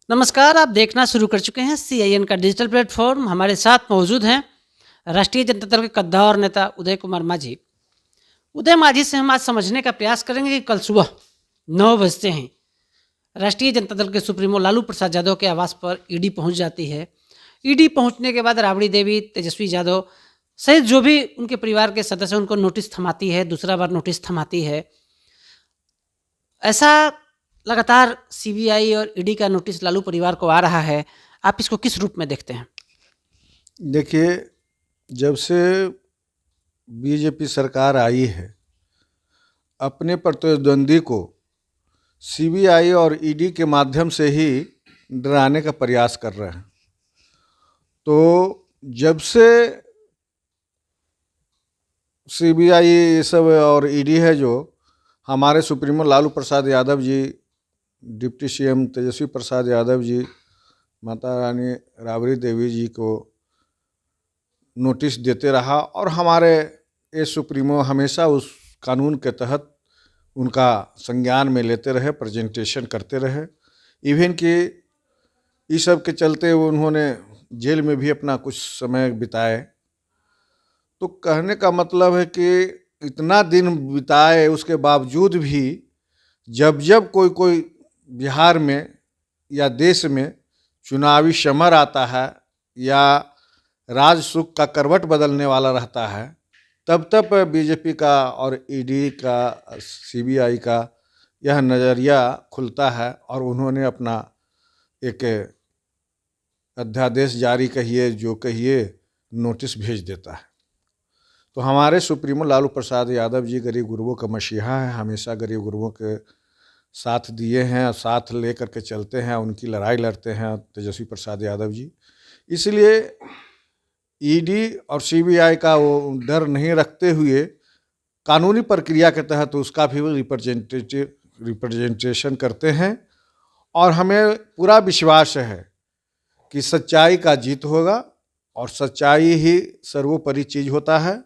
नमस्कार, आप देखना शुरू कर चुके हैं सीआईएन का डिजिटल प्लेटफॉर्म। हमारे साथ मौजूद हैं राष्ट्रीय जनता दल के कद्दावर नेता उदय कुमार माझी। उदय माझी से हम आज समझने का प्रयास करेंगे कि कल सुबह 9 बजते हैं राष्ट्रीय जनता दल के सुप्रीमो लालू प्रसाद यादव के आवास पर ईडी पहुंच जाती है। ईडी पहुंचने के बाद राबड़ी देवी, तेजस्वी यादव सहित जो भी उनके परिवार के सदस्य उनको नोटिस थमाती है, दूसरा बार नोटिस थमाती है। ऐसा लगातार सीबीआई और ईडी का नोटिस लालू परिवार को आ रहा है। आप इसको किस रूप में देखते हैं? देखिए, जब से बीजेपी सरकार आई है, अपने प्रतिद्वंदी को सीबीआई और ईडी के माध्यम से ही डराने का प्रयास कर रहे हैं। तो जब से सीबीआई ये सब और ईडी है, जो हमारे supremo Lalu Prasad Yadav ji, deputy CM Tejashwi Prasad Yadav ji, Mata Rani Rabri Devi जी को नोटिस देते रहा और हमारे ये सुप्रीमो हमेशा उस कानून के तहत उनका संज्ञान में लेते रहे, प्रेजेंटेशन करते रहे। इवन कि इस सब के चलते उन्होंने जेल में भी अपना कुछ समय बिताए। तो कहने का मतलब है कि इतना दिन बिताए, उसके बावजूद भी जब जब कोई बिहार में या देश में चुनावी समर आता है या राज सुख का करवट बदलने वाला रहता है, तब तब बीजेपी का और ईडी का, सीबीआई का यह नज़रिया खुलता है और उन्होंने अपना एक अध्यादेश जारी कहिए, जो कहिए, नोटिस भेज देता है। तो हमारे सुप्रीमो लालू प्रसाद यादव जी गरीब गुरबों का मसीहा है, हमेशा गरीब गुरबों के साथ दिए हैं और साथ ले करके चलते हैं, उनकी लड़ाई लड़ते हैं तेजस्वी प्रसाद यादव जी। इसलिए ईडी और सीबीआई का वो डर नहीं रखते हुए कानूनी प्रक्रिया के तहत उसका भी रिप्रेजेंटेशन करते हैं और हमें पूरा विश्वास है कि सच्चाई का जीत होगा और सच्चाई ही सर्वोपरि चीज़ होता है।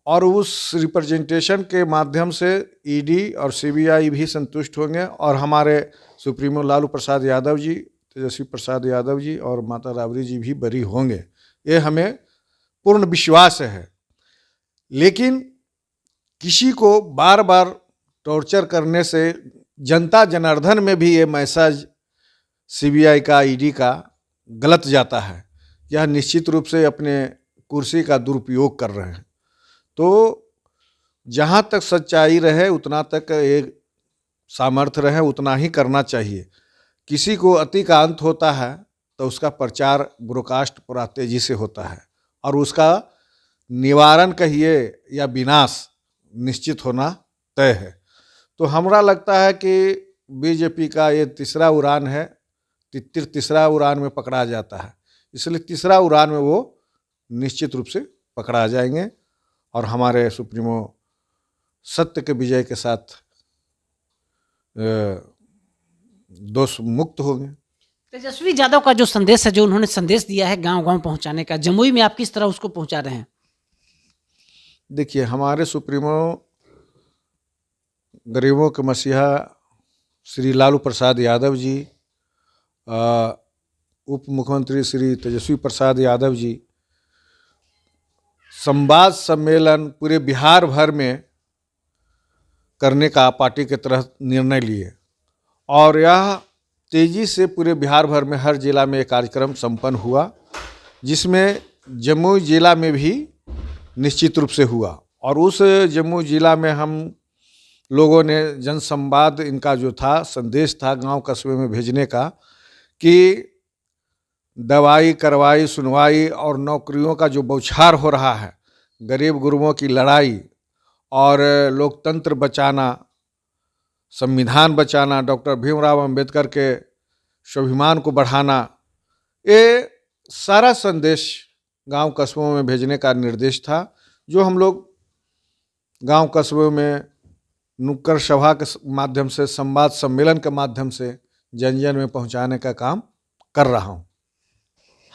और उस रिप्रेजेंटेशन के माध्यम से ईडी और सीबीआई भी संतुष्ट होंगे और हमारे सुप्रीमो लालू प्रसाद यादव जी, तेजस्वी प्रसाद यादव जी और माता राबड़ी जी भी बरी होंगे, ये हमें पूर्ण विश्वास है। लेकिन किसी को बार बार टॉर्चर करने से जनता जनार्दन में भी ये मैसेज सीबीआई का, ईडी का गलत जाता है। यह निश्चित रूप से अपने कुर्सी का दुरुपयोग कर रहे हैं। तो जहाँ तक सच्चाई रहे उतना तक एक सामर्थ्य रहे, उतना ही करना चाहिए। किसी को अति का अंत होता है तो उसका प्रचार ब्रॉडकास्ट पूरा तेजी से होता है और उसका निवारण कहिए या विनाश निश्चित होना तय है। तो हमरा लगता है कि बीजेपी का ये तीसरा उड़ान है, तीसरा उड़ान में पकड़ा जाता है, इसलिए तीसरा उड़ान में वो निश्चित रूप से पकड़ा जाएंगे और हमारे सुप्रीमो सत्य के विजय के साथ दोष मुक्त होंगे। तेजस्वी यादव का जो संदेश है, जो उन्होंने संदेश दिया है गांव गांव पहुंचाने का, जमुई में आप किस तरह उसको पहुंचा रहे हैं? देखिए, हमारे सुप्रीमो गरीबों के मसीहा श्री लालू प्रसाद यादव जी, उप मुख्यमंत्री श्री तेजस्वी प्रसाद यादव जी संवाद सम्मेलन पूरे बिहार भर में करने का पार्टी के तरफ निर्णय लिए और यह तेजी से पूरे बिहार भर में हर जिला में एक कार्यक्रम संपन्न हुआ, जिसमें जमुई जिला में भी निश्चित रूप से हुआ। और उस जमुई जिला में हम लोगों ने जनसंवाद, इनका जो था संदेश था गांव कस्बे में भेजने का, कि दवाई करवाई, सुनवाई और नौकरियों का जो बौछार हो रहा है, गरीब गुरबों की लड़ाई और लोकतंत्र बचाना, संविधान बचाना, डॉक्टर भीमराव अंबेडकर के स्वाभिमान को बढ़ाना, ये सारा संदेश गांव कस्बों में भेजने का निर्देश था, जो हम लोग गांव कस्बों में नुक्कड़ सभा के माध्यम से, संवाद सम्मेलन के माध्यम से जन जन में पहुंचाने का काम कर रहा हूं।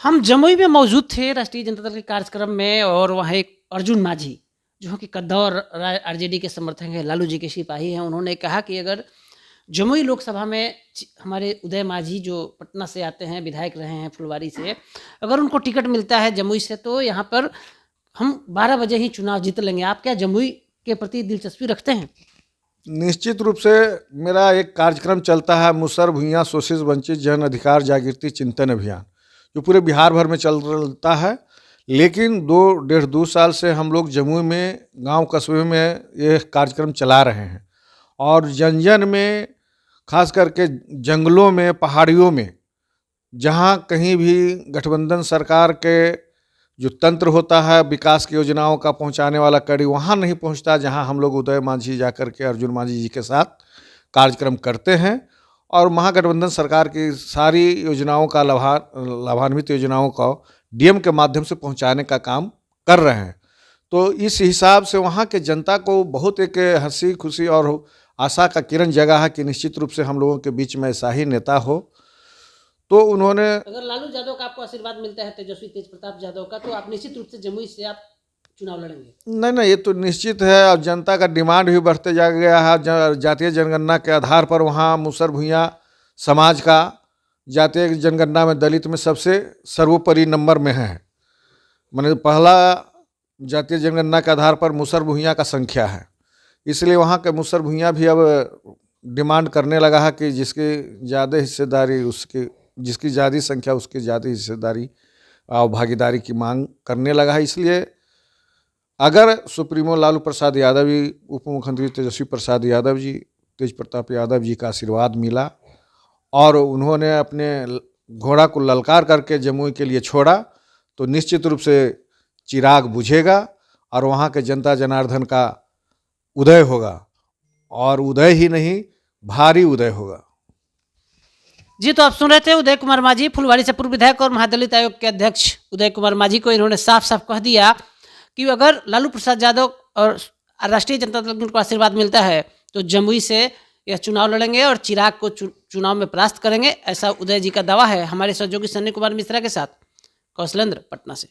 हम जमुई में मौजूद थे राष्ट्रीय जनता दल के कार्यक्रम में और वहाँ एक अर्जुन माझी, जो कि कद्दावर आरजेडी के समर्थक हैं, लालू जी के सिपाही हैं, उन्होंने कहा कि अगर जमुई लोकसभा में हमारे उदय मांझी जो पटना से आते हैं, विधायक रहे हैं फुलवारी से, अगर उनको टिकट मिलता है जमुई से तो यहाँ पर हम 12 बजे ही चुनाव जीत लेंगे। आप क्या जमुई के प्रति दिलचस्पी रखते हैं? निश्चित रूप से मेरा एक कार्यक्रम चलता है, मुसहर भुइयां शोषित वंचित जन अधिकार जागृति चिंतन अभियान, जो पूरे बिहार भर में चलता है। लेकिन 1.5-2 साल से हम लोग जमुई में गांव कस्बे में ये कार्यक्रम चला रहे हैं और जन जन में, खास करके जंगलों में, पहाड़ियों में, जहां कहीं भी गठबंधन सरकार के जो तंत्र होता है विकास की योजनाओं का पहुंचाने वाला कड़ी, वहां नहीं पहुंचता, जहां हम लोग उदय मांझी जाकर के अर्जुन मांझी जी के साथ कार्यक्रम करते हैं और महागठबंधन सरकार की सारी योजनाओं का लाभान्वित योजनाओं को डीएम के माध्यम से पहुंचाने का काम कर रहे हैं। तो इस हिसाब से वहाँ के जनता को बहुत एक हंसी खुशी और आशा का किरण जगा है कि निश्चित रूप से हम लोगों के बीच में ऐसा ही नेता हो। तो उन्होंने, अगर लालू यादव का आपको आशीर्वाद मिलता है, तेजस्वी तेज प्रताप यादव का, तो आप निश्चित रूप से जमुई से आप चुनाव लड़ेंगे? नहीं, ये तो निश्चित है। और जनता का डिमांड भी बढ़ते जा गया है। जातीय जनगणना के आधार पर वहाँ मुसहर भुइयां समाज का जातीय जनगणना में दलित में सबसे सर्वोपरि नंबर में है। माने पहला जातीय जनगणना के आधार पर मुसहर भुइयां का संख्या है, इसलिए वहाँ के मुसहर भुइयां भी अब डिमांड करने लगा है कि जिसकी ज़्यादा हिस्सेदारी, जिसकी ज़्यादा संख्या उसकी ज़्यादा हिस्सेदारी और भागीदारी की मांग करने लगा है। इसलिए अगर सुप्रीमो लालू प्रसाद यादव जी, उप मुख्यमंत्री तेजस्वी प्रसाद यादव जी, तेज प्रताप यादव जी का आशीर्वाद मिला और उन्होंने अपने घोड़ा को ललकार करके जमुई के लिए छोड़ा, तो निश्चित रूप से चिराग बुझेगा और वहाँ के जनता जनार्दन का उदय होगा, और उदय ही नहीं भारी उदय होगा। जी, तो आप सुन रहे थे उदय कुमार मांझी, फुलवारी से पूर्व विधायक और महादलित आयोग के अध्यक्ष उदय कुमार मांझी को इन्होंने साफ साफ कह दिया कि अगर लालू प्रसाद यादव और राष्ट्रीय जनता दल को आशीर्वाद मिलता है तो जमुई से यह चुनाव लड़ेंगे और चिराग को चुनाव में परास्त करेंगे। ऐसा उदय जी का दावा है। हमारे सहयोगी सन्नी कुमार मिश्रा के साथ कौशलेंद्र, पटना से।